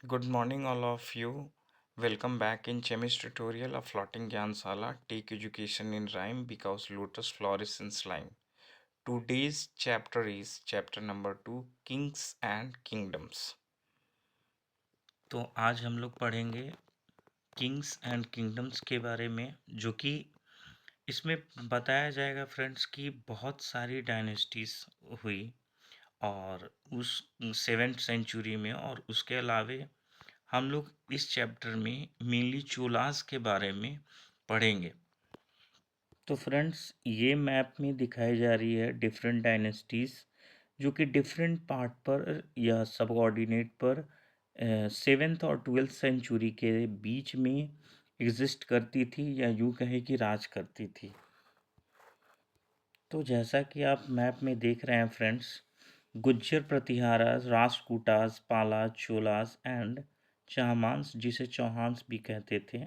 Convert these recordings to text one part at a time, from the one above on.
Good morning, all of you. Welcome back in Chemist tutorial of Floating Gyansala. Take education in rhyme because lotus flourishes in slime. Today's chapter is chapter number 2, Kings and Kingdoms. तो आज हम लोग पढ़ेंगे Kings and kingdoms के बारे में, जो कि इसमें बताया जाएगा फ्रेंड्स कि बहुत सारी डायनेस्टीज हुई और उस 7th सेंचुरी में। और उसके अलावे हम लोग इस चैप्टर में मेनली चोलास के बारे में पढ़ेंगे। तो फ्रेंड्स, ये मैप में दिखाई जा रही है डिफरेंट डायनेस्टीज जो कि डिफरेंट पार्ट पर या सबऑर्डिनेट पर 7th और 12th सेंचुरी के बीच में एग्जिस्ट करती थी, या यूँ कहे कि राज करती थी। तो जैसा कि आप मैप में देख रहे हैं friends, Gujjar, Pratiharas, Rashtrakutas, Palas, Cholas and चाहमांस, जिसे चौहान्स भी कहते थे,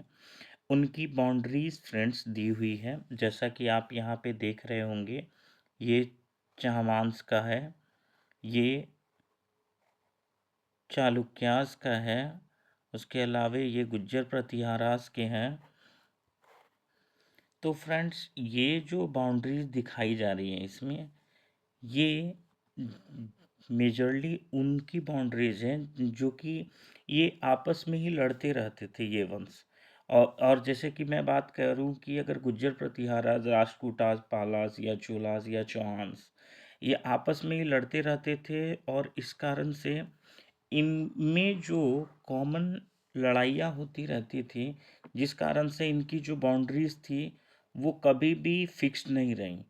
उनकी बाउंड्रीज फ्रेंड्स दी हुई है। जैसा कि आप यहाँ पे देख रहे होंगे, ये चाहमांस का है, ये चालुक्यास का है, उसके अलावे ये गुज्जर प्रतिहारास के हैं। तो फ्रेंड्स, ये जो बाउंड्रीज दिखाई जा रही हैं इसमें, ये मेजरली उनकी बाउंड्रीज हैं जो कि ये आपस में ही लड़ते रहते थे ये वंश। और जैसे कि मैं बात करूं कि अगर गुज्जर, प्रतिहारा, राष्ट्रकूटास, पालास या चोलास या चौहान्स, ये आपस में ही लड़ते रहते थे। और इस कारण से इनमें जो कॉमन लड़ाइयाँ होती रहती थी, जिस कारण से इनकी जो बाउंड्रीज थी वो कभी भी फिक्स्ड नहीं रहीं,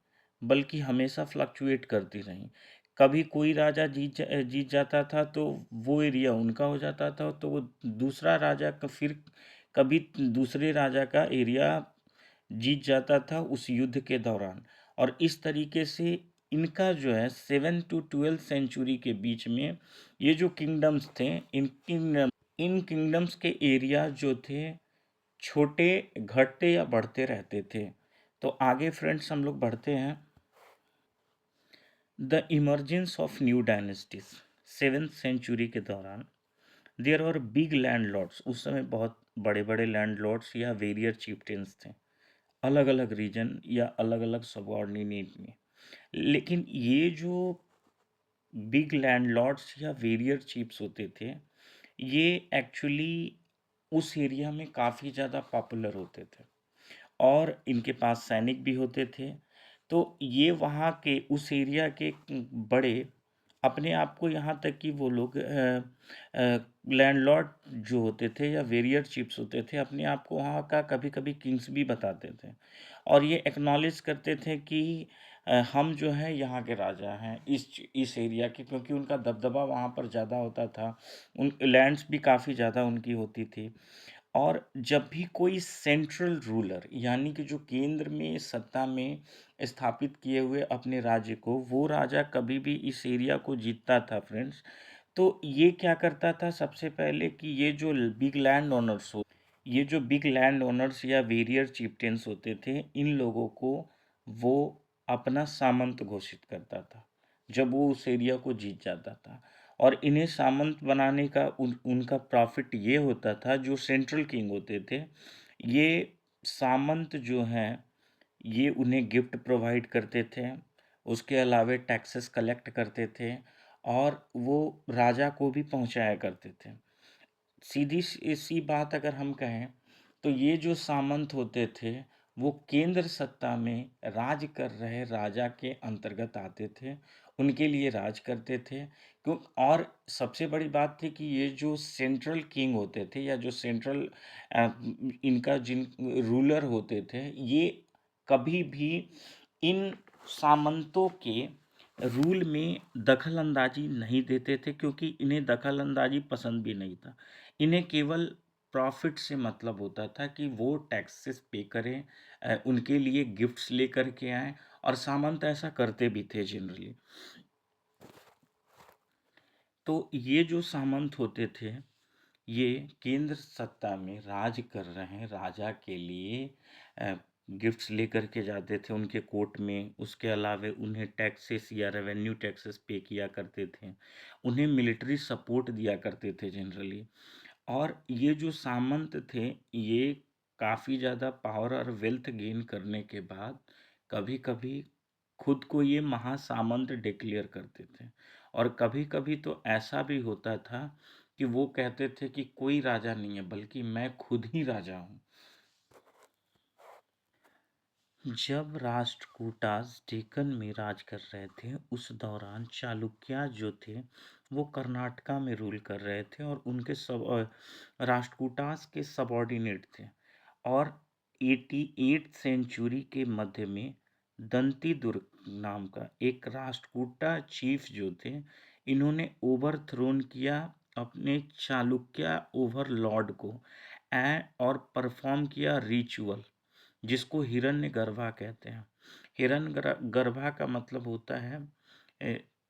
बल्कि हमेशा फ्लक्चुएट करती रहीं। कभी कोई राजा जीत जाता था तो वो एरिया उनका हो जाता था, तो वो दूसरा राजा का फिर कभी दूसरे राजा का एरिया जीत जाता था उस युद्ध के दौरान। और इस तरीके से इनका जो है 7th to 12th सेंचुरी के बीच में ये जो किंगडम्स थे, इन किंगडम्स के एरिया जो थे छोटे, घटते या बढ़ते रहते थे। तो आगे फ्रेंड्स हम लोग बढ़ते हैं। The emergence of new dynasties 7th century के दौरान, there are big landlords. उस समय बहुत बड़े बड़े लैंड लॉर्ड्स या वेरियर चीफ्टेंस थे, अलग अलग रीजन या अलग अलग सबऑर्डिनेट में। लेकिन ये जो बिग लैंडलॉर्ड्स या वेरियर चीफ्स होते थे, ये एक्चुअली उस एरिया में काफ़ी ज़्यादा पॉपुलर होते थे और इनके पास सैनिक भी होते थे। तो ये वहाँ के उस एरिया के बड़े अपने आप को, यहाँ तक कि वो लोग लैंडलॉर्ड जो होते थे या वेरियर चीफ्स होते थे, अपने आप को वहाँ का कभी कभी किंग्स भी बताते थे। और ये एक्नॉलेज करते थे कि हम जो है यहाँ के राजा हैं इस एरिया के, क्योंकि उनका दबदबा वहाँ पर ज़्यादा होता था, उन लैंड्स भी काफ़ी ज़्यादा उनकी होती थी। और जब भी कोई सेंट्रल रूलर, यानी कि जो केंद्र में सत्ता में स्थापित किए हुए अपने राज्य को, वो राजा कभी भी इस एरिया को जीतता था फ्रेंड्स, तो ये क्या करता था सबसे पहले कि ये जो बिग लैंड ओनर्स या वेरियर चिफ्टेंस होते थे, इन लोगों को वो अपना सामंत घोषित करता था जब वो उस एरिया को जीत जाता था। और इन्हें सामंत बनाने का उनका प्रॉफिट ये होता था, जो सेंट्रल किंग होते थे, ये सामंत जो हैं ये उन्हें गिफ्ट प्रोवाइड करते थे, उसके अलावे टैक्सेस कलेक्ट करते थे और वो राजा को भी पहुंचाया करते थे। सीधी सी बात अगर हम कहें, तो ये जो सामंत होते थे वो केंद्र सत्ता में राज कर रहे राजा के अंतर्गत आते थे, उनके लिए राज करते थे। क्यों? और सबसे बड़ी बात थी कि ये जो सेंट्रल किंग होते थे या जो सेंट्रल इनका जिन रूलर होते थे, ये कभी भी इन सामंतों के रूल में दखल अंदाजी नहीं देते थे, क्योंकि इन्हें दखल अंदाजी पसंद भी नहीं था। इन्हें केवल प्रॉफिट से मतलब होता था कि वो टैक्सेस पे करें, उनके लिए गिफ्ट्स लेकर के आएँ, और सामंत ऐसा करते भी थे जनरली। तो ये जो सामंत होते थे, ये केंद्र सत्ता में राज कर रहे हैं राजा के लिए गिफ्ट्स लेकर के जाते थे उनके कोर्ट में। उसके अलावा उन्हें टैक्सेस या रेवेन्यू टैक्सेस पे किया करते थे। उन्हें मिलिट्री सपोर्ट दिया करते थे जनरली। और ये जो सामंत थे, ये काफ़ी ज़्यादा पावर और वेल्थ गेन करने के बाद कभी-कभी खुद को ये महासामंत डिक्लेयर करते थे। और कभी-कभी तो ऐसा भी होता था कि वो कहते थे कि कोई राजा नहीं है, बल्कि मैं खुद ही राजा हूँ। जब राष्ट्रकूटास डेक्कन में राज कर रहे थे, उस दौरान चालुक्य जो थे, वो कर्नाटका में रूल कर रहे थे और उनके राष्ट्रकूटास के सबऑर्डिनेट थे। और 88 सेंचुरी के मध्य में दंतीदुर्ग नाम का एक राष्ट्रकूटा चीफ जो थे, इन्होंने ओवरथ्रोन किया अपने चालुक्य ओवरलॉर्ड को और परफॉर्म किया रिचुअल, जिसको हिरण्यगर्भा कहते हैं। हिरण्यगर्भा का मतलब होता है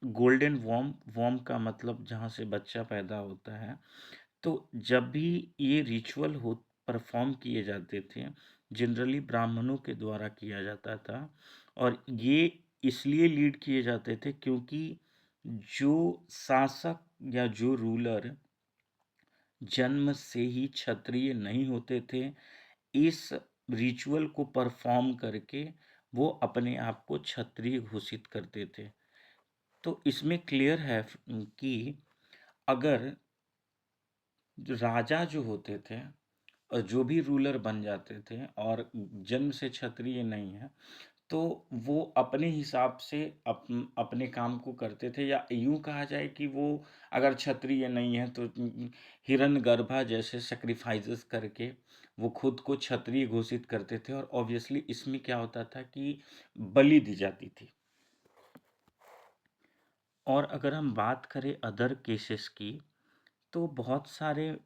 गोल्डन वॉर्म। वॉर्म का मतलब जहाँ से बच्चा पैदा होता है। तो जब भी ये रिचुअल हो परफॉर्म किए जाते थे, जनरली ब्राह्मणों के द्वारा किया जाता था। और ये इसलिए लीड किए जाते थे क्योंकि जो शासक या जो रूलर जन्म से ही क्षत्रिय नहीं होते थे, इस रिचुअल को परफॉर्म करके वो अपने आप को क्षत्रिय घोषित करते थे। तो इसमें क्लियर है कि अगर जो राजा जो होते थे और जो भी रूलर बन जाते थे और जन्म से क्षत्रिय नहीं है, तो वो अपने हिसाब से अपने काम को करते थे। या यूं कहा जाए कि वो अगर क्षत्रिय नहीं है तो हिरण्यगर्भा जैसे सेक्रीफाइसेस करके वो खुद को क्षत्रिय घोषित करते थे। और ऑब्वियसली इसमें क्या होता था कि बलि दी जाती थी। और अगर हम बात करें अदर केसेस की, तो बहुत सारे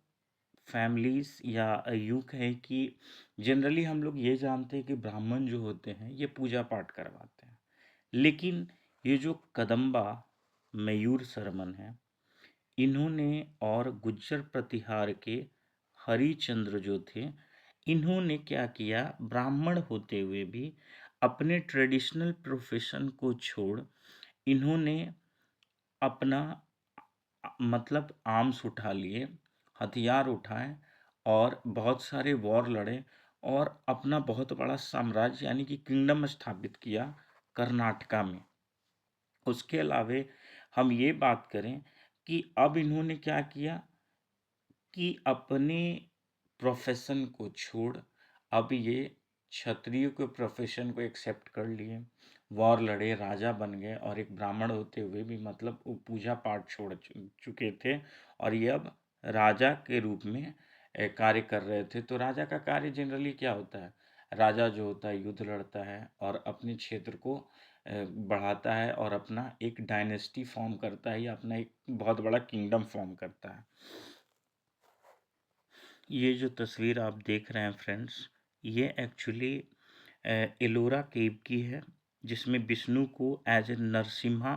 फैमिलीज़ या यूँ कहें कि जनरली हम लोग ये जानते हैं कि ब्राह्मण जो होते हैं ये पूजा पाठ करवाते हैं। लेकिन ये जो कदम्बा मयूर शर्मन हैं, इन्होंने और गुज्जर प्रतिहार के हरिचंद्र जो थे, इन्होंने क्या किया, ब्राह्मण होते हुए भी अपने ट्रेडिशनल प्रोफेशन को छोड़ इन्होंने अपना मतलब आर्म्स उठा लिए, हथियार उठाए और बहुत सारे वॉर लड़े और अपना बहुत बड़ा साम्राज्य यानी कि किंगडम स्थापित किया कर्नाटका में। उसके अलावे हम ये बात करें कि अब इन्होंने क्या किया कि अपने प्रोफेशन को छोड़ अब ये क्षत्रिय के प्रोफेशन को एक्सेप्ट कर लिए, वॉर लड़े, राजा बन गए और एक ब्राह्मण होते हुए भी मतलब वो पूजा पाठ छोड़ चुके थे और ये अब राजा के रूप में कार्य कर रहे थे। तो राजा का कार्य जनरली क्या होता है, राजा जो होता है युद्ध लड़ता है और अपने क्षेत्र को बढ़ाता है और अपना एक डायनेस्टी फॉर्म करता है या अपना एक बहुत बड़ा किंगडम फॉर्म करता है। ये जो तस्वीर आप देख रहे हैं फ्रेंड्स, ये एक्चुअली एलोरा केव की है, जिसमें विष्णु को एज ए नरसिम्हा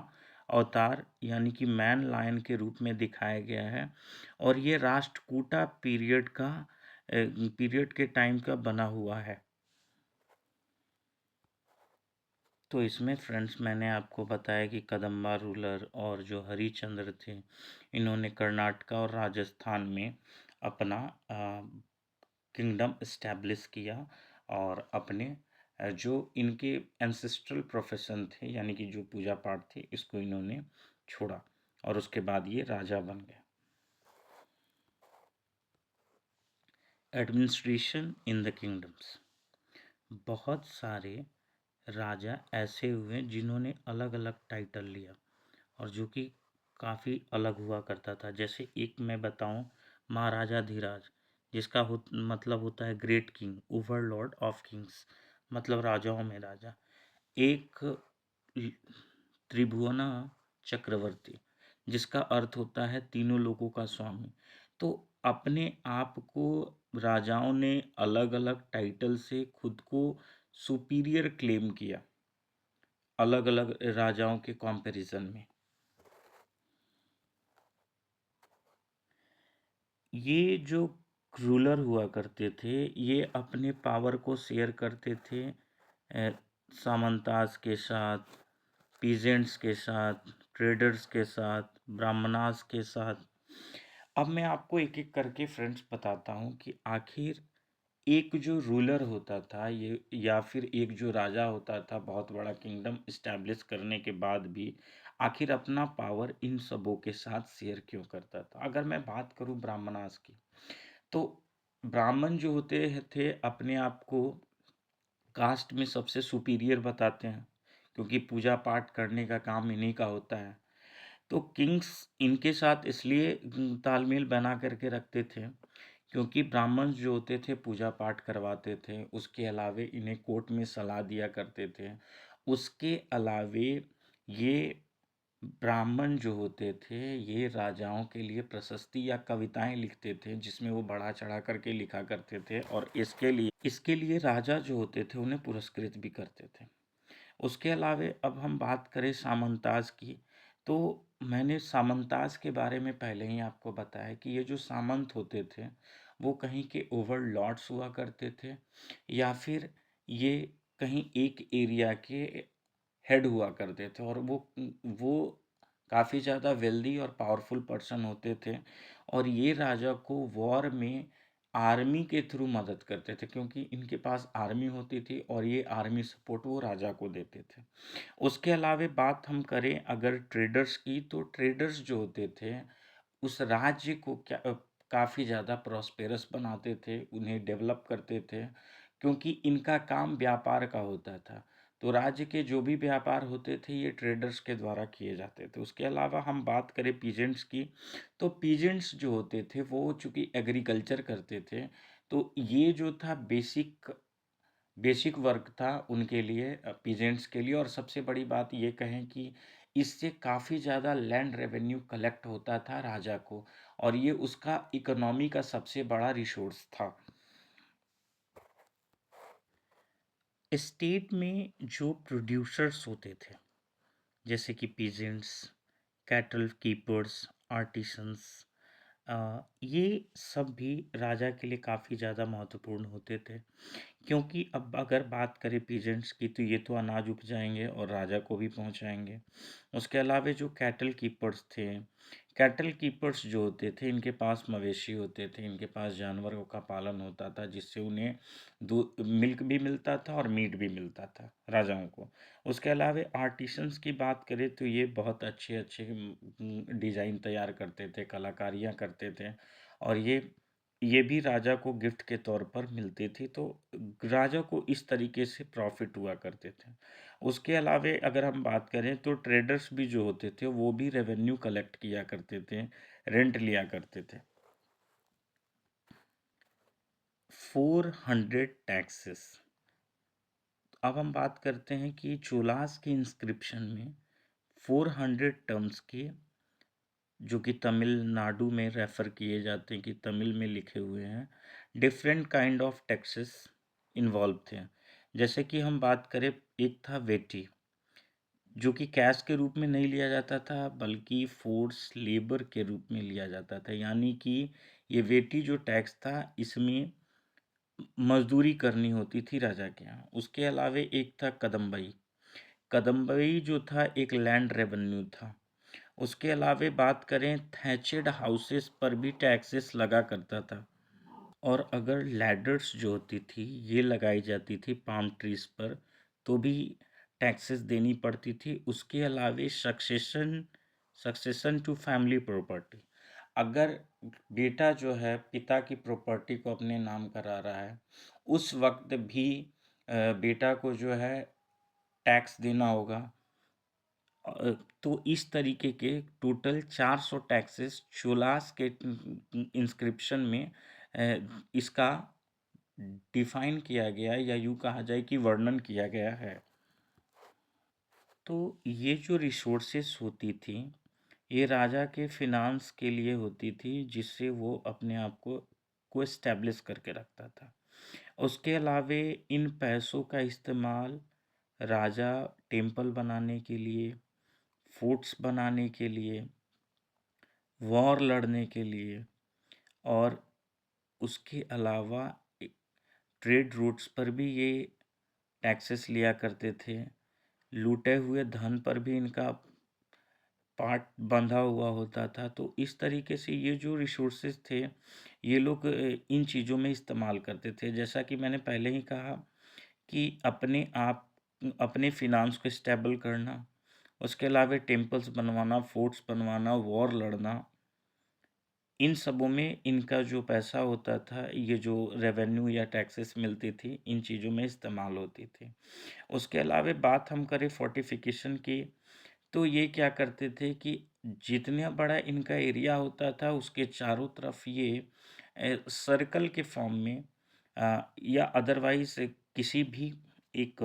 अवतार यानी कि मैन लायन के रूप में दिखाया गया है। और ये राष्ट्रकूटा पीरियड के टाइम का बना हुआ है। तो इसमें फ्रेंड्स मैंने आपको बताया कि कदम्बा रूलर और जो हरिचंद्र थे, इन्होंने कर्नाटका और राजस्थान में अपना किंगडम इस्टेब्लिश किया और अपने जो इनके एंसेस्ट्रल प्रोफेशन थे यानी कि जो पूजा पाठ थे, इसको इन्होंने छोड़ा और उसके बाद ये राजा बन गए। एडमिनिस्ट्रेशन इन द किंगडम्स, बहुत सारे राजा ऐसे हुए जिन्होंने अलग अलग टाइटल लिया और जो कि काफ़ी अलग हुआ करता था। जैसे एक मैं बताऊं, महाराजा धीराज, जिसका मतलब होता है great king, Overlord of Kings, मतलब राजाओं में राजा। एक त्रिभुवना चक्रवर्ती, जिसका अर्थ होता है तीनों लोगों का स्वामी। तो अपने आप को राजाओं ने अलग अलग टाइटल से खुद को सुपीरियर क्लेम किया अलग अलग राजाओं के कंपैरिजन में। ये जो रूलर हुआ करते थे, ये अपने पावर को शेयर करते थे सामंतास के साथ, पीजेंट्स के साथ, ट्रेडर्स के साथ, ब्राह्मणास के साथ। अब मैं आपको एक एक करके फ्रेंड्स बताता हूँ कि आखिर एक जो रूलर होता था ये, या फिर एक जो राजा होता था बहुत बड़ा किंगडम इस्टेब्लिश करने के बाद भी, आखिर अपना पावर इन सबों के साथ शेयर क्यों करता था। अगर मैं बात करूं ब्राह्मणास की, तो ब्राह्मण जो होते थे अपने आप को कास्ट में सबसे सुपीरियर बताते हैं, क्योंकि पूजा पाठ करने का काम इन्हीं का होता है। तो किंग्स इनके साथ इसलिए तालमेल बना करके रखते थे, क्योंकि ब्राह्मण जो होते थे पूजा पाठ करवाते थे, उसके अलावे इन्हें कोर्ट में सलाह दिया करते थे। उसके अलावे ये ब्राह्मण जो होते थे ये राजाओं के लिए प्रशस्ति या कविताएं लिखते थे, जिसमें वो बढ़ा चढ़ा करके लिखा करते थे, और इसके लिए राजा जो होते थे उन्हें पुरस्कृत भी करते थे। उसके अलावे अब हम बात करें सामंताज की, तो मैंने सामंताज के बारे में पहले ही आपको बताया कि ये जो सामंत होते थे वो कहीं के ओवरलॉर्ड्स हुआ करते थे, या फिर ये कहीं एक एरिया के हेड हुआ करते थे, और वो काफ़ी ज़्यादा वेल्दी और पावरफुल पर्सन होते थे। और ये राजा को वॉर में आर्मी के थ्रू मदद करते थे, क्योंकि इनके पास आर्मी होती थी और ये आर्मी सपोर्ट वो राजा को देते थे। उसके अलावे बात हम करें अगर ट्रेडर्स की, तो ट्रेडर्स जो होते थे उस राज्य को काफ़ी ज़्यादा प्रॉस्पेरस बनाते थे, उन्हें डेवलप करते थे, क्योंकि इनका काम व्यापार का होता था। तो राज्य के जो भी व्यापार होते थे ये ट्रेडर्स के द्वारा किए जाते थे। उसके अलावा हम बात करें पीजेंट्स की, तो पीजेंट्स जो होते थे वो चूँकि एग्रीकल्चर करते थे, तो ये जो था बेसिक बेसिक वर्क था उनके लिए, पीजेंट्स के लिए। और सबसे बड़ी बात ये कहें कि इससे काफ़ी ज़्यादा लैंड रेवेन्यू कलेक्ट होता था राजा को, और ये उसका इकोनॉमी का सबसे बड़ा रिसोर्स था। स्टेट में जो प्रोड्यूसर्स होते थे, जैसे कि पीजेंट्स, कैटल कीपर्स, आर्टिसंस, ये सब भी राजा के लिए काफ़ी ज़्यादा महत्वपूर्ण होते थे, क्योंकि अब अगर बात करें पीजेंट्स की, तो ये तो अनाज उपजाएंगे और राजा को भी पहुंचाएंगे। उसके अलावा जो कैटल कीपर्स जो होते थे इनके पास मवेशी होते थे, इनके पास जानवरों का पालन होता था, जिससे उन्हें दूध मिल्क भी मिलता था और मीट भी मिलता था राजाओं को। उसके अलावा आर्टिसंस की बात करें तो ये बहुत अच्छे अच्छे डिज़ाइन तैयार करते थे, कलाकारियाँ करते थे, और ये भी राजा को गिफ्ट के तौर पर मिलती थी। तो राजा को इस तरीके से प्रॉफिट हुआ करते थे। उसके अलावे अगर हम बात करें तो ट्रेडर्स भी जो होते थे वो भी रेवेन्यू कलेक्ट किया करते थे, रेंट लिया करते थे। 400 टैक्सेस। अब हम बात करते हैं कि चोलास के इंस्क्रिप्शन में 400 टर्म्स के, जो कि तमिलनाडु में रेफ़र किए जाते हैं, कि तमिल में लिखे हुए हैं, different kind of taxes involve थे। जैसे कि हम बात करें, एक था वेटी, जो कि कैश के रूप में नहीं लिया जाता था बल्कि फोर्स लेबर के रूप में लिया जाता था। यानी कि ये वेटी जो टैक्स था इसमें मजदूरी करनी होती थी राजा के यहाँ। उसके अलावे एक था कदम्बई। कदम्बई जो था एक लैंड रेवेन्यू था। उसके अलावे बात करें, थैचेड हाउसेस पर भी टैक्सेस लगा करता था। और अगर लैडर्स जो होती थी ये लगाई जाती थी पाम ट्रीज पर, तो भी टैक्सेस देनी पड़ती थी। उसके अलावे succession succession to family property, अगर बेटा जो है पिता की प्रॉपर्टी को अपने नाम करा रहा है, उस वक्त भी बेटा को जो है टैक्स देना होगा। तो इस तरीके के टोटल 400 टैक्सेस चोलास के इंस्क्रिप्शन में इसका डिफाइन किया गया है, या यूँ कहा जाए कि वर्णन किया गया है। तो ये जो रिसोर्सेस होती थी ये राजा के फिनांस के लिए होती थी, जिससे वो अपने आप को इस्टेब्लिश करके रखता था। उसके अलावे इन पैसों का इस्तेमाल राजा टेम्पल बनाने के लिए, फोर्ट्स बनाने के लिए, वॉर लड़ने के लिए, और उसके अलावा ट्रेड रूट्स पर भी ये टैक्सेस लिया करते थे। लूटे हुए धन पर भी इनका पार्ट बंधा हुआ होता था। तो इस तरीके से ये जो रिसोर्सेज थे, ये लोग इन चीज़ों में इस्तेमाल करते थे। जैसा कि मैंने पहले ही कहा कि अपने फिनांस को स्टेबल करना, उसके अलावा टेम्पल्स बनवाना, फोर्ट्स बनवाना, वॉर लड़ना, इन सबों में इनका जो पैसा होता था, ये जो रेवेन्यू या टैक्सेस मिलती थी, इन चीज़ों में इस्तेमाल होती थी। उसके अलावा बात हम करें फोर्टिफिकेशन की, तो ये क्या करते थे कि जितना बड़ा इनका एरिया होता था, उसके चारों तरफ ये सर्कल के फॉर्म में या अदरवाइज किसी भी एक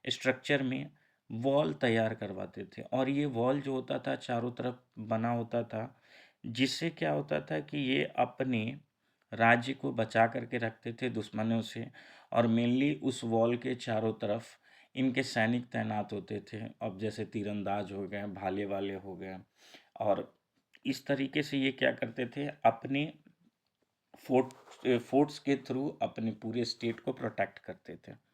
स्ट्रक्चर में वॉल तैयार करवाते थे। और ये वॉल जो होता था चारों तरफ बना होता था, जिससे क्या होता था कि ये अपने राज्य को बचा करके रखते थे दुश्मनों से। और मेनली उस वॉल के चारों तरफ इनके सैनिक तैनात होते थे। अब जैसे तीरंदाज हो गए, भाले वाले हो गए, और इस तरीके से ये क्या करते थे, अपने फोर्ट्स के थ्रू अपने पूरे स्टेट को प्रोटेक्ट करते थे।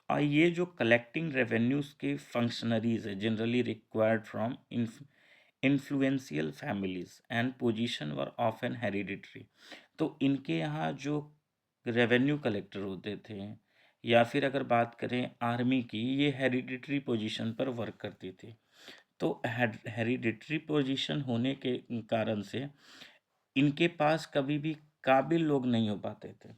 और ये जो कलेक्टिंग रेवेन्यूज के फंक्शनरीज है, generally required from influential families and position were often hereditary. तो इनके यहाँ जो रेवेन्यू कलेक्टर होते थे, या फिर अगर बात करें आर्मी की, ये हेरिडिटरी पोजीशन पर वर्क करती थी। तो हेरिडिटरी पोजीशन होने के कारण से इनके पास कभी भी काबिल लोग नहीं हो पाते थे।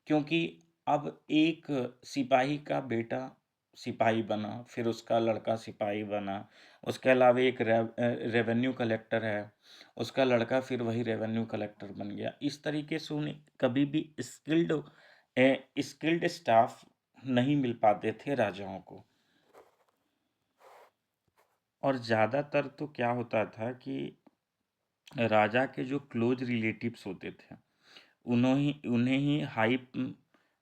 क्योंकि अब एक सिपाही का बेटा सिपाही बना, फिर उसका लड़का सिपाही बना, उसके अलावा एक रेवेन्यू कलेक्टर है, उसका लड़का फिर वही रेवेन्यू कलेक्टर बन गया। इस तरीके से उन्हें कभी भी स्किल्ड स्टाफ नहीं मिल पाते थे राजाओं को। और ज़्यादातर तो क्या होता था कि राजा के जो क्लोज रिलेटिव्स होते थे, उन्हें ही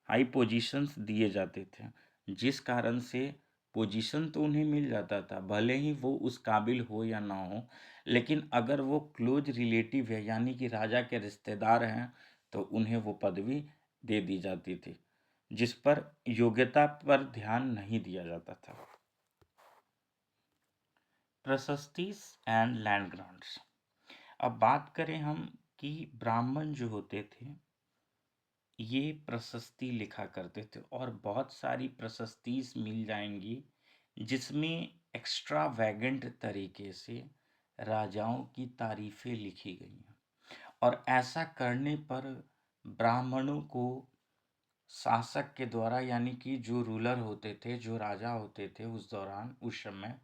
हाई पोजीशंस दिए जाते थे। जिस कारण से पोजीशन तो उन्हें मिल जाता था, भले ही वो उस काबिल हो या ना हो। लेकिन अगर वो क्लोज रिलेटिव है, यानी कि राजा के रिश्तेदार हैं, तो उन्हें वो पदवी दे दी जाती थी, जिस पर योग्यता पर ध्यान नहीं दिया जाता था। प्रशस्तिस एंड लैंड ग्रांट्स। अब बात करें हम कि ब्राह्मण जो होते थे, ये प्रशस्ति लिखा करते थे, और बहुत सारी प्रशस्तिस मिल जाएंगी जिसमें एक्स्ट्रा वैगेंट तरीके से राजाओं की तारीफें लिखी गई हैं। और ऐसा करने पर ब्राह्मणों को शासक के द्वारा, यानी कि जो रूलर होते थे, जो राजा होते थे उस दौरान, उस समय,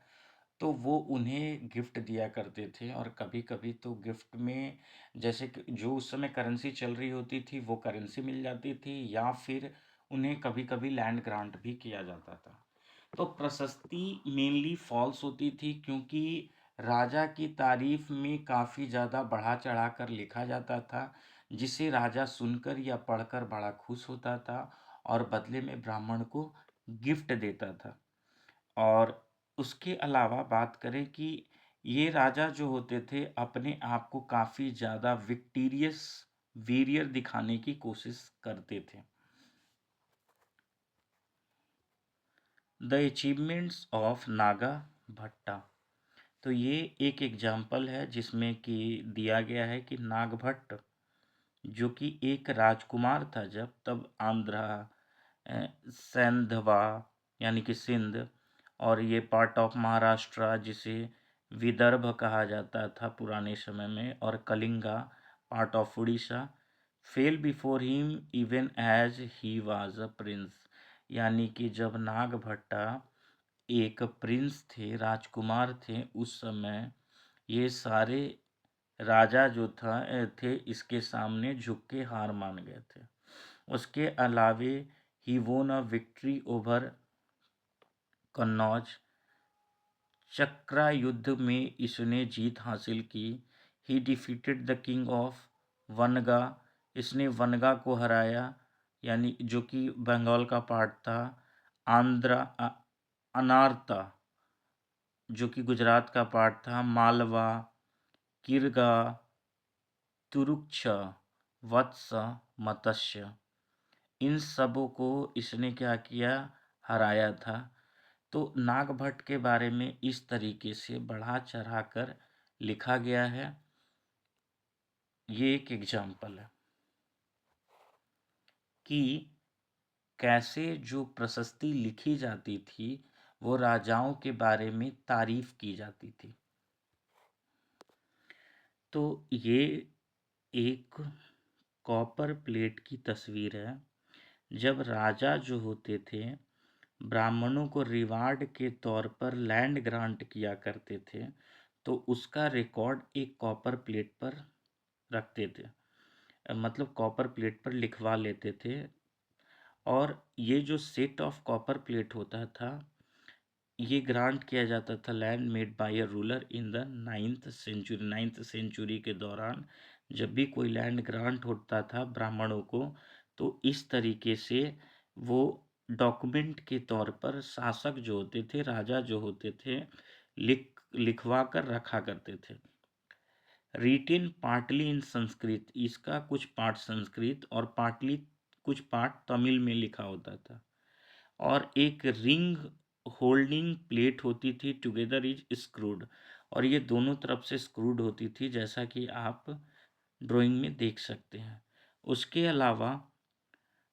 तो वो उन्हें गिफ्ट दिया करते थे। और कभी कभी तो गिफ्ट में, जैसे कि जो उस समय करेंसी चल रही होती थी, वो करेंसी मिल जाती थी, या फिर उन्हें कभी कभी लैंड ग्रांट भी किया जाता था। तो प्रशस्ति मेनली फॉल्स होती थी, क्योंकि राजा की तारीफ में काफ़ी ज़्यादा बढ़ा चढ़ा कर लिखा जाता था, जिसे राजा सुनकर या पढ़कर बड़ा खुश होता था, और बदले में ब्राह्मण को गिफ्ट देता था। और उसके अलावा बात करें कि ये राजा जो होते थे, अपने आप को काफ़ी ज़्यादा विक्टीरियस वीरियर दिखाने की कोशिश करते थे। द अचीवमेंट्स ऑफ नागा भट्टा। तो ये एक एग्जाम्पल है जिसमें कि दिया गया है कि नागभट्ट, जो कि एक राजकुमार था जब, तब आंध्रा, सेंधवा यानी कि सिंध, और ये पार्ट ऑफ महाराष्ट्र जिसे विदर्भ कहा जाता था पुराने समय में, और Kalinga part of Orissa, fell before him even as he was a prince. यानी कि जब नागभट्टा एक प्रिंस थे, राजकुमार थे उस समय, ये सारे राजा जो थे इसके सामने झुक के हार मान गए थे। उसके अलावे ही won a victory over Kannauj. चक्रा युद्ध में इसने जीत हासिल की। He defeated the king of Vanga. इसने वनगा को हराया, यानी जो कि बंगाल का पार्ट था। आंध्रा अनारता, जो कि गुजरात का पार्ट था। मालवा, किरगा, तुरुक्षा, वत्स, मत्स्य, इन सबों को इसने क्या किया, हराया था। तो नागभट्ट के बारे में इस तरीके से बढ़ा चढ़ा कर लिखा गया है। ये एक एग्जाम्पल है कि कैसे जो प्रशस्ति लिखी जाती थी वो राजाओं के बारे में तारीफ की जाती थी। तो ये एक कॉपर प्लेट की तस्वीर है। जब राजा जो होते थे ब्राह्मणों को रिवार्ड के तौर पर लैंड ग्रांट किया करते थे, तो उसका रिकॉर्ड एक कॉपर प्लेट पर रखते थे। मतलब कॉपर प्लेट पर लिखवा लेते थे। और ये जो सेट ऑफ कॉपर प्लेट होता था, ये ग्रांट किया जाता था land made by a ruler in the 9th century के दौरान। जब भी कोई लैंड ग्रांट होता था ब्राह्मणों को, तो इस तरीके से वो डॉक्यूमेंट के तौर पर शासक जो होते थे, राजा जो होते थे, लिखवा कर रखा करते थे। रिटेन पार्टली इन संस्कृत, इसका कुछ पार्ट संस्कृत और पार्टली कुछ पार्ट तमिल में लिखा होता था। और एक रिंग होल्डिंग प्लेट होती थी, टुगेदर इज स्क्रूड, और ये दोनों तरफ से स्क्रूड होती थी, जैसा कि आप ड्राइंग में देख सकते हैं। उसके अलावा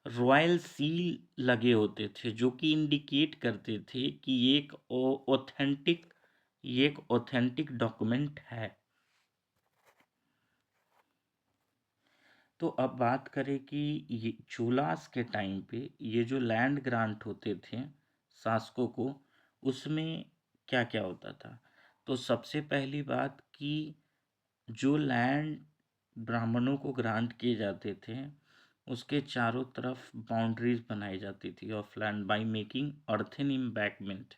रॉयल सील लगे होते थे, जो कि इंडिकेट करते थे कि ये एक ऑथेंटिक डॉक्यूमेंट है। तो अब बात करें कि ये चोलास के टाइम पे ये जो लैंड ग्रांट होते थे शासकों को, उसमें क्या क्या होता था। तो सबसे पहली बात कि जो लैंड ब्राह्मणों को ग्रांट किए जाते थे, उसके चारों तरफ बाउंड्रीज बनाई जाती थी of land by making earthen embankment.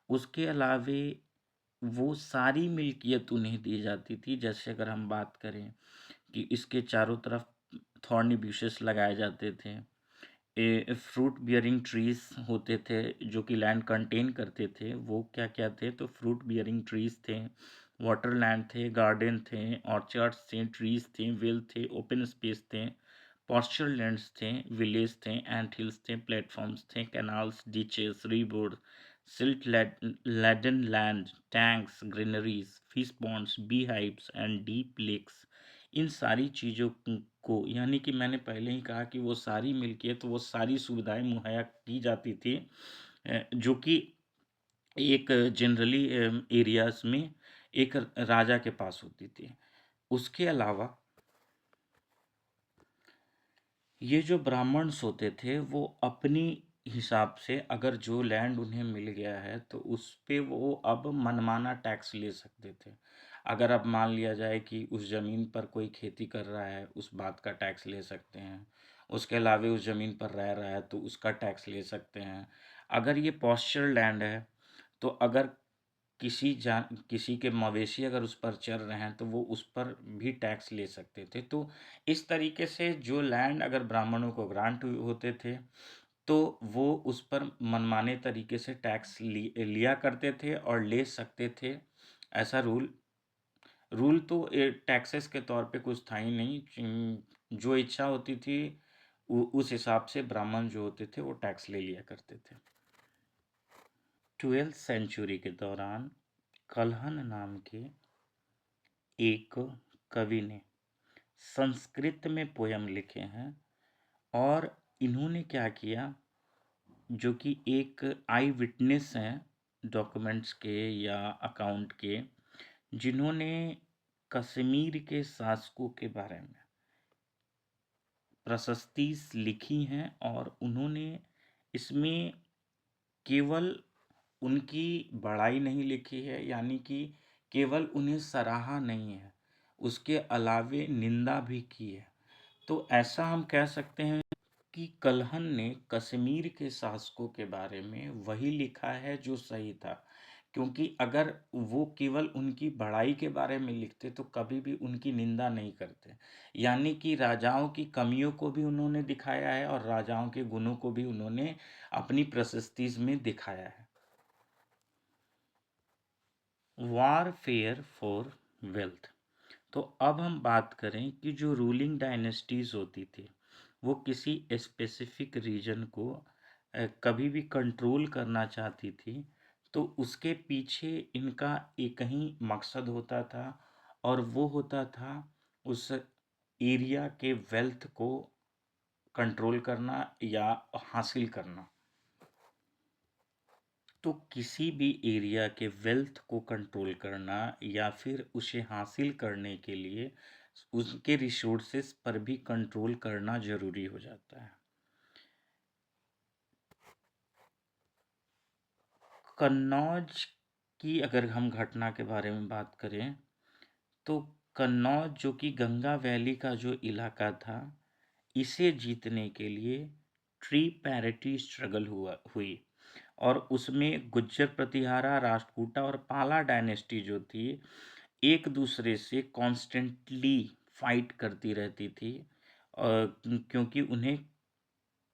उसके अलावे वो सारी मिल्कियत उन्हें दी जाती थी। जैसे अगर हम बात करें कि इसके चारों तरफ थॉर्नी ब्यूशेस लगाए जाते थे, फ्रूट बियरिंग ट्रीज होते थे जो कि लैंड कंटेन करते थे। वो क्या क्या थे, तो फ्रूट बियरिंग ट्रीज थे, वाटर लैंड थे, गार्डन थे, ऑर्चर्ड्स थे, ट्रीज थे, वेल थे, ओपन स्पेस थे, पॉस्चर लैंड्स थे, विलेज थे, एंड हिल्स थे, प्लेटफॉर्म्स थे, canals, ditches, river, silt laden land, tanks, greeneries, fish ponds, beehives and deep lakes. इन सारी चीज़ों को, यानी कि मैंने पहले ही कहा कि वो सारी मिल्कियत, वो सारी सुविधाएं मुहैया की जाती थी, जो कि एक जनरली एरियाज में एक राजा के पास होती थी। उसके अलावा ये जो ब्राह्मण्स होते थे वो अपनी हिसाब से, अगर जो लैंड उन्हें मिल गया है तो उस पे वो अब मनमाना टैक्स ले सकते थे। अगर अब मान लिया जाए कि उस ज़मीन पर कोई खेती कर रहा है, उस बात का टैक्स ले सकते हैं। उसके अलावा उस ज़मीन पर रह रहा है तो उसका टैक्स ले सकते हैं। अगर ये पॉस्चर लैंड है, तो अगर किसी के मवेशी अगर उस पर चर रहे हैं तो वो उस पर भी टैक्स ले सकते थे। तो इस तरीके से जो लैंड अगर ब्राह्मणों को ग्रांट होते थे, तो वो उस पर मनमाने तरीके से टैक्स लिया करते थे और ले सकते थे। ऐसा रूल रूल तो टैक्सेस के तौर पे कुछ था ही नहीं। जो इच्छा होती थी उस हिसाब से ब्राह्मण जो होते थे वो टैक्स ले लिया करते थे। 12th सेंचुरी के दौरान कल्हन नाम के एक कवि ने संस्कृत में पोयम लिखे हैं। और इन्होंने क्या किया, जो कि एक आई विटनेस हैं डॉक्यूमेंट्स के या अकाउंट के, जिन्होंने कश्मीर के शासकों के बारे में प्रशस्ति लिखी हैं। और उन्होंने इसमें केवल उनकी बड़ाई नहीं लिखी है, यानी कि केवल उन्हें सराहा नहीं है, उसके अलावे निंदा भी की है। तो ऐसा हम कह सकते हैं कि कल्हन ने कश्मीर के शासकों के बारे में वही लिखा है जो सही था। क्योंकि अगर वो केवल उनकी बड़ाई के बारे में लिखते तो कभी भी उनकी निंदा नहीं करते। यानी कि राजाओं की कमियों को भी उन्होंने दिखाया है और राजाओं के गुणों को भी उन्होंने अपनी प्रशस्ति में दिखाया है। Warfare for wealth. तो अब हम बात करें कि जो रूलिंग डायनेस्टीज होती थी वो किसी स्पेसिफिक रीजन को कभी भी कंट्रोल करना चाहती थी, तो उसके पीछे इनका एक ही मकसद होता था, और वो होता था उस एरिया के वेल्थ को कंट्रोल करना या हासिल करना। तो किसी भी एरिया के वेल्थ को कंट्रोल करना या फिर उसे हासिल करने के लिए उसके रिसोर्सेस पर भी कंट्रोल करना ज़रूरी हो जाता है। कन्नौज की अगर हम घटना के बारे में बात करें, तो कन्नौज जो कि गंगा वैली का जो इलाका था, इसे जीतने के लिए ट्री पैरिटी स्ट्रगल हुई, और उसमें गुज्जर प्रतिहारा, राष्ट्रकूटा और पाला डायनेस्टी जो थी एक दूसरे से कॉन्स्टेंटली फाइट करती रहती थी, क्योंकि उन्हें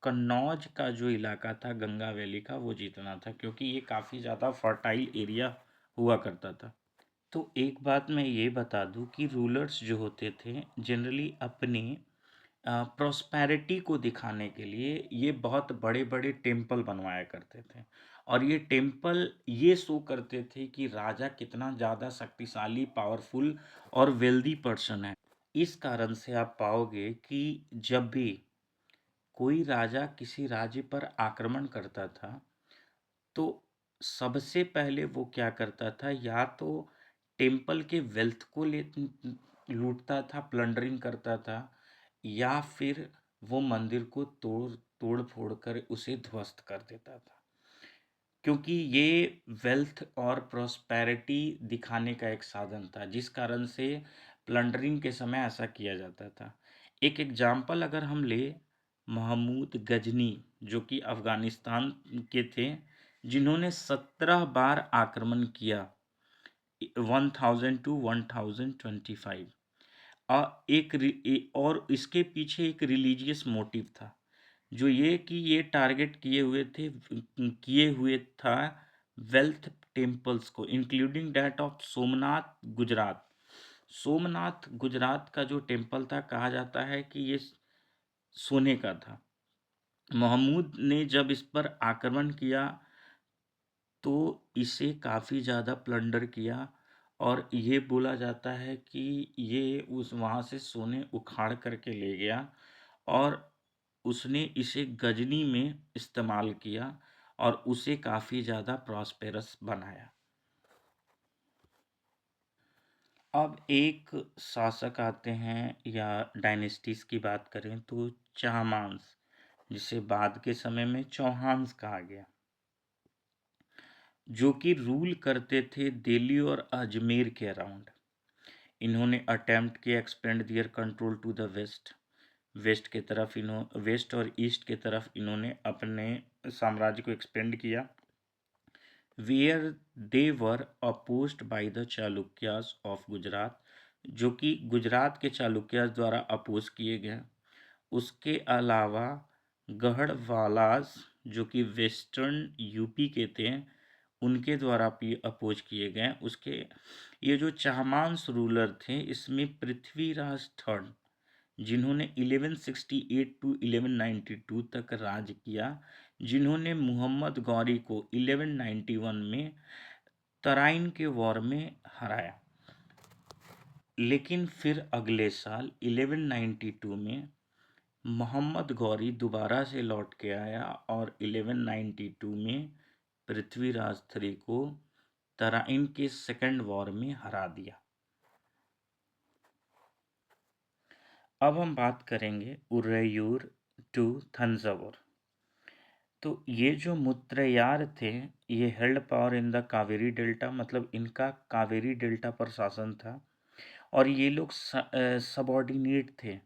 कन्नौज का जो इलाका था गंगा वैली का वो जीतना था, क्योंकि ये काफ़ी ज़्यादा फर्टाइल एरिया हुआ करता था। तो एक बात मैं ये बता दूं कि रूलर्स जो होते थे जनरली अपनी प्रॉस्पेरिटी को दिखाने के लिए ये बहुत बड़े बड़े टेम्पल बनवाया करते थे, और ये टेम्पल ये शो करते थे कि राजा कितना ज़्यादा शक्तिशाली, पावरफुल और वेल्दी पर्सन है। इस कारण से आप पाओगे कि जब भी कोई राजा किसी राज्य पर आक्रमण करता था, तो सबसे पहले वो क्या करता था, या तो टेम्पल के वेल्थ को ले लूटता था, प्लंडरिंग करता था, या फिर वो मंदिर को तोड़ तोड़ फोड़ कर उसे ध्वस्त कर देता था, क्योंकि ये वेल्थ और प्रॉस्पेरिटी दिखाने का एक साधन था, जिस कारण से प्लंडरिंग के समय ऐसा किया जाता था। एक एग्जाम्पल अगर हम ले, महमूद गजनी जो कि अफगानिस्तान के थे, जिन्होंने 17 बार आक्रमण किया, 1000 टू 1025, और इसके पीछे एक रिलीजियस मोटिव था, जो ये कि ये टारगेट किए हुए था वेल्थ टेम्पल्स को, including that of Somnath Gujarat. Somnath Gujarat का जो टेम्पल था, कहा जाता है कि ये सोने का था। महमूद ने जब इस पर आक्रमण किया तो इसे काफ़ी ज़्यादा प्लंडर किया, और ये बोला जाता है कि ये उस वहाँ से सोने उखाड़ करके ले गया, और उसने इसे गजनी में इस्तेमाल किया और उसे काफ़ी ज़्यादा प्रॉस्पेरस बनाया। अब एक शासक आते हैं, या डायनेस्टीज की बात करें तो चाहमांस, जिसे बाद के समय में चौहान्स कहा गया, जो कि रूल करते थे दिल्ली और अजमेर के अराउंड। इन्होंने अटेम्प्ट किया expand their control to the west. West और ईस्ट के तरफ इन्होंने अपने साम्राज्य को एक्सपेंड किया, where they were opposed by the Chalukyas of Gujarat, जो कि गुजरात के चालुक्यास द्वारा अपोज किए गए। उसके अलावा गढ़वालास जो कि वेस्टर्न यूपी के थे, उनके द्वारा भी अपोज किए गए। उसके ये जो चाहमांस रूलर थे, इसमें पृथ्वीराज थर्ड, जिन्होंने 1168 टू 1192 तक राज किया, जिन्होंने मुहम्मद गौरी को 1191 में तराइन के वॉर में हराया। लेकिन फिर अगले साल 1192 में मोहम्मद गौरी दोबारा से लौट के आया और 1192 में पृथ्वीराज थ्री को तराइन के सेकंड वॉर में हरा दिया। अब हम बात करेंगे उरैयूर टू थंजावुर। तो ये जो मुत्रैयार थे, ये held power in the Kaveri delta, मतलब इनका कावेरी डेल्टा पर शासन था, और ये लोग सबॉर्डिनेट थे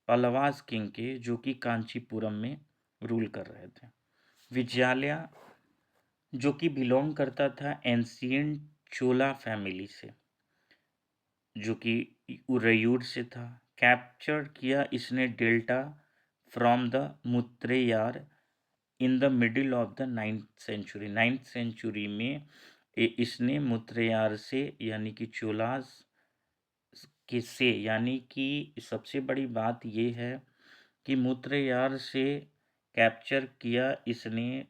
पल्लवास किंग के, जो कि कांचीपुरम में रूल कर रहे थे। विजयालया जो कि बिलोंग करता था एंशियंट चोला फैमिली से, जो कि उरैयूर से था, कैप्चर किया इसने delta from the Mutharaiyar in the middle of the 9th century में इसने मुत्रैयार से, यानी कि चोलास किससे, यानी कि सबसे बड़ी बात ये है कि मुत्रयार से कैप्चर किया इसने।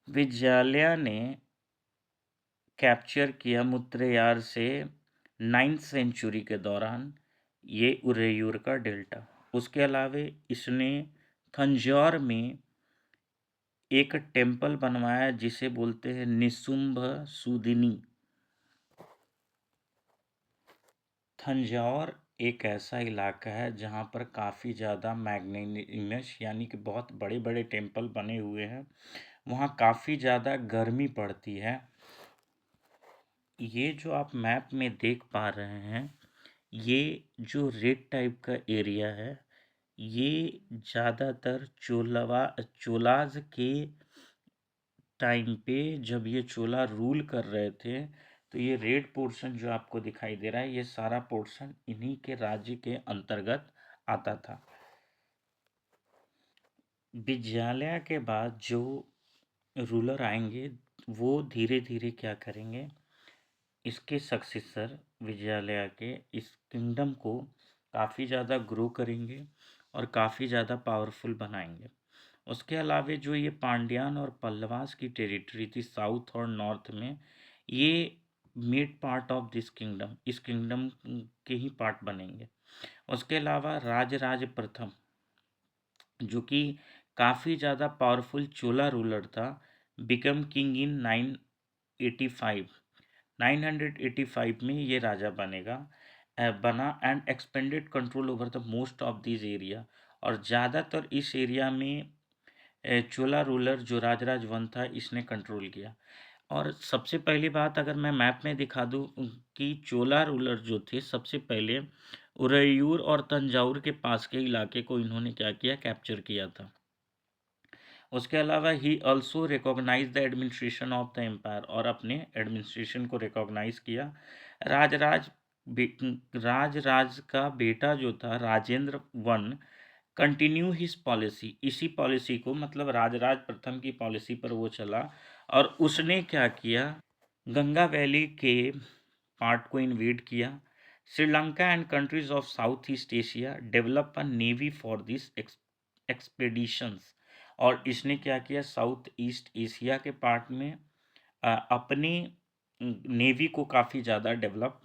विजयालया ने कैप्चर किया मुत्रयार से 9th सेंचुरी के दौरान ये उरेयूर का डेल्टा। उसके अलावे इसने थंजौर में एक टेम्पल बनवाया जिसे बोलते हैं निशुंभ सूदिनी। थंजौर एक ऐसा इलाका है जहाँ पर काफ़ी ज़्यादा मैग्नेनिमस यानी कि बहुत बड़े बड़े टेम्पल बने हुए हैं। वहाँ काफ़ी ज़्यादा गर्मी पड़ती है। ये जो आप मैप में देख पा रहे हैं, ये जो रेड टाइप का एरिया है, ये ज़्यादातर चोलाज के टाइम पे जब ये चोला रूल कर रहे थे, तो ये रेड पोर्शन जो आपको दिखाई दे रहा है, ये सारा पोर्शन इन्हीं के राज्य के अंतर्गत आता था। विजयालया के बाद जो रूलर आएंगे, वो धीरे धीरे क्या करेंगे, इसके सक्सेसर विजयालया के इस किंगडम को काफ़ी ज़्यादा ग्रो करेंगे और काफ़ी ज़्यादा पावरफुल बनाएंगे। उसके अलावे जो ये पांड्यान और पल्लवास की टेरिटरी थी साउथ और नॉर्थ में, ये made part of this kingdom, इस किंगडम के ही पार्ट बनेंगे। उसके अलावा राजराज प्रथम जो कि काफ़ी ज़्यादा पावरफुल चोला रूलर था, बिकम किंग इन 985। 985 में ये राजा बना and expanded control over the most of this area. और ज़्यादातर इस एरिया में चोला रूलर जो राजराज वन था, इसने कंट्रोल किया। और सबसे पहली बात अगर मैं मैप में दिखा दूं कि चोला रूलर जो थे, सबसे पहले उरैयूर और तंजाउर के पास के इलाके को इन्होंने क्या किया, कैप्चर किया था। उसके अलावा he also recognise the administration of the empire, और अपने एडमिनिस्ट्रेशन को रिकॉग्नाइज किया। राजराज राजराज का बेटा जो था Rajendra one continue his policy, इसी पॉलिसी को मतलब राजराज प्रथम की पॉलिसी पर वो चला। और उसने क्या किया, गंगा वैली के पार्ट को इन्वेड किया। Sri Lanka and countries of south east Asia develop a navy for this expeditions. और इसने क्या किया, साउथ ईस्ट एशिया के पार्ट में अपनी नेवी को काफ़ी ज़्यादा डेवलप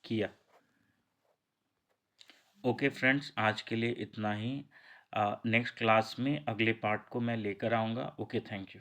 किया। ओके फ्रेंड्स, आज के लिए इतना ही। नेक्स्ट क्लास में अगले पार्ट को मैं लेकर आऊँगा। Okay, thank you.